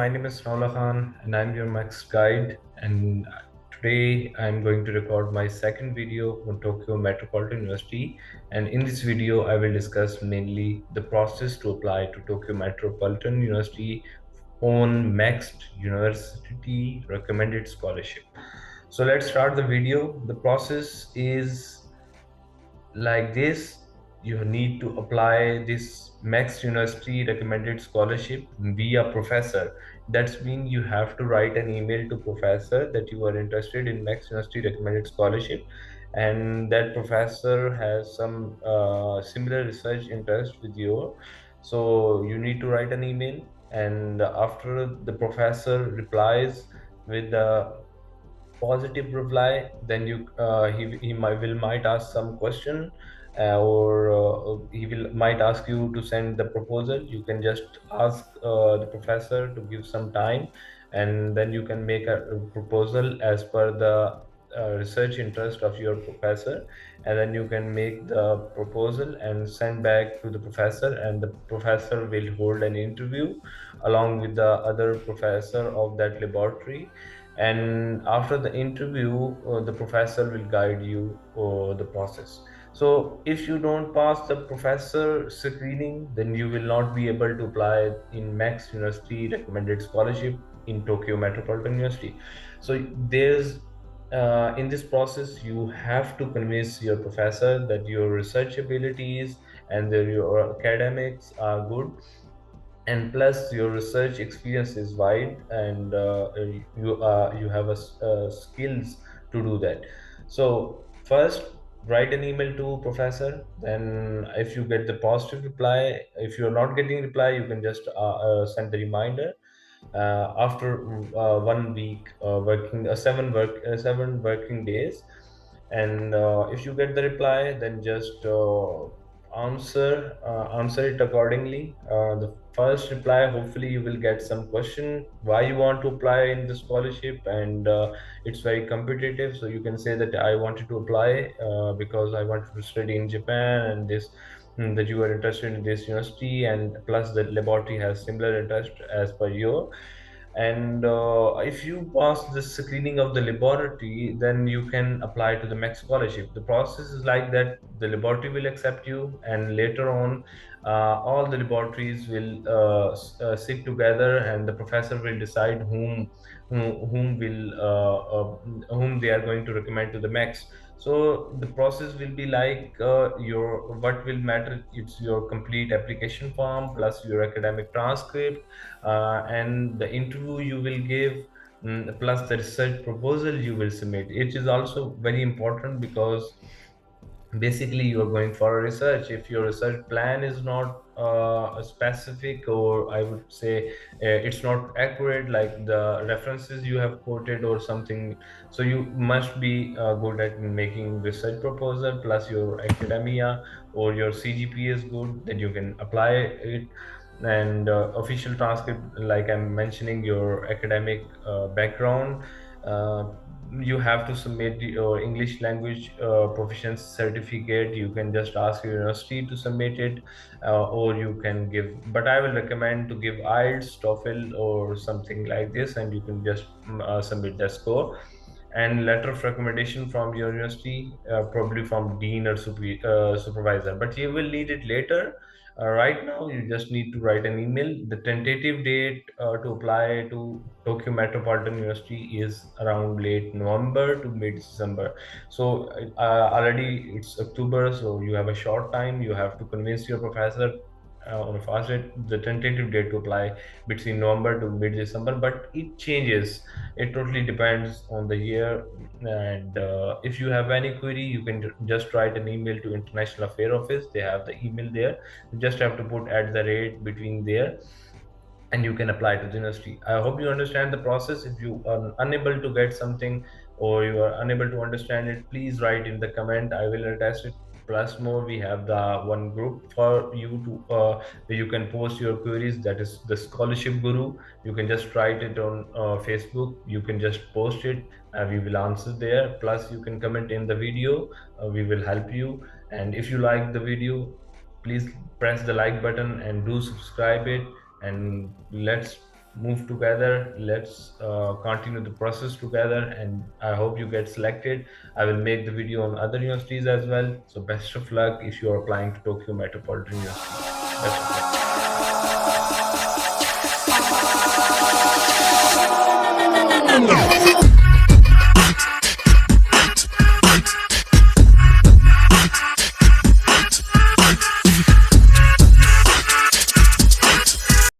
my name is Naula Khan and I'm your Mext guide, and today I'm going to record my second video on Tokyo Metropolitan University, and in this video I will discuss mainly the process to apply to Tokyo Metropolitan University on Mext University recommended scholarship. So let's start the video. The process is like this. You need to apply this Mext University recommended scholarship via professor. That's mean you have to write an email to professor that you are interested in Mext University recommended scholarship, and that professor has some similar research interest with you. So you need to write an email, and after the professor replies with the positive reply, then he might ask some question, or he will might ask you to send the proposal. You can just ask the professor to give some time, and then you can make a proposal as per the research interest of your professor, and then you can make the proposal and send back to the professor, and the professor will hold an interview along with the other professor of that laboratory. And after the interview, the professor will guide you the process. So if you don't pass the professor screening, then you will not be able to apply in Mext University recommended scholarship in Tokyo Metropolitan University. So there's in this process you have to convince your professor that your research abilities and your academics are good, and plus your research experience is wide, and you have skills to do that. So first, write an email to professor. Then if you get the positive reply, if you're not getting reply, you can just send the reminder after 1 week working 7 working days. And if you get the reply, then just answer it accordingly. The first reply, hopefully you will get some question why you want to apply in the scholarship, and it's very competitive. So you can say that I wanted to apply because I wanted to study in Japan, and that you are interested in this university, and plus the laboratory has similar interest as per your. And if you pass the screening of the laboratory, then you can apply to the Mext scholarship. The process is like that: the laboratory will accept you, and later on all the laboratories will sit together, and the professor will decide whom they are going to recommend to the Mext. So the process will be like, your what will matter, it's your complete application form plus your academic transcript, and the interview you will give, plus the research proposal you will submit. It is also very important because basically you are going for a research. If your research plan is not specific, or I would say it's not accurate, like the references you have quoted or something, so you must be good at making research proposal, plus your academia or your CGPA is good, then you can apply it. And official transcript, like I'm mentioning, your academic background, uh, you have to submit your English language proficiency certificate. You can just ask your university to submit it, or you can give, but I will recommend to give IELTS, TOEFL or something like this, and you can just submit that score. And letter of recommendation from your university, probably from dean or supervisor, but you will need it later. Right now you just need to write an email. The tentative date to apply to Tokyo Metropolitan University is around late November to mid December. So already it's October, so you have a short time. You have to convince your professor on a fast date. The tentative date to apply between November to mid December, but it changes. It totally depends on the year. And if you have any query, you can just write an email to International Affair Office. They have the email there. You just have to put at the rate between there, and you can apply to the university. I hope you understand the process. If you are unable to get something, or you are unable to understand it, please write in the comment. I will attest it. Plus more, we have the one group for you to where you can post your queries, that is the Scholarship Guru. You can just write it on Facebook. You can just post it, we will answer there. Plus you can comment in the video. We will help you. And if you like the video, please press the like button and do subscribe it. And let's move together. Let's continue the process together, and I hope you get selected. I will make the video on other universities as well. So best of luck if you are applying to Tokyo Metropolitan University. Best of luck.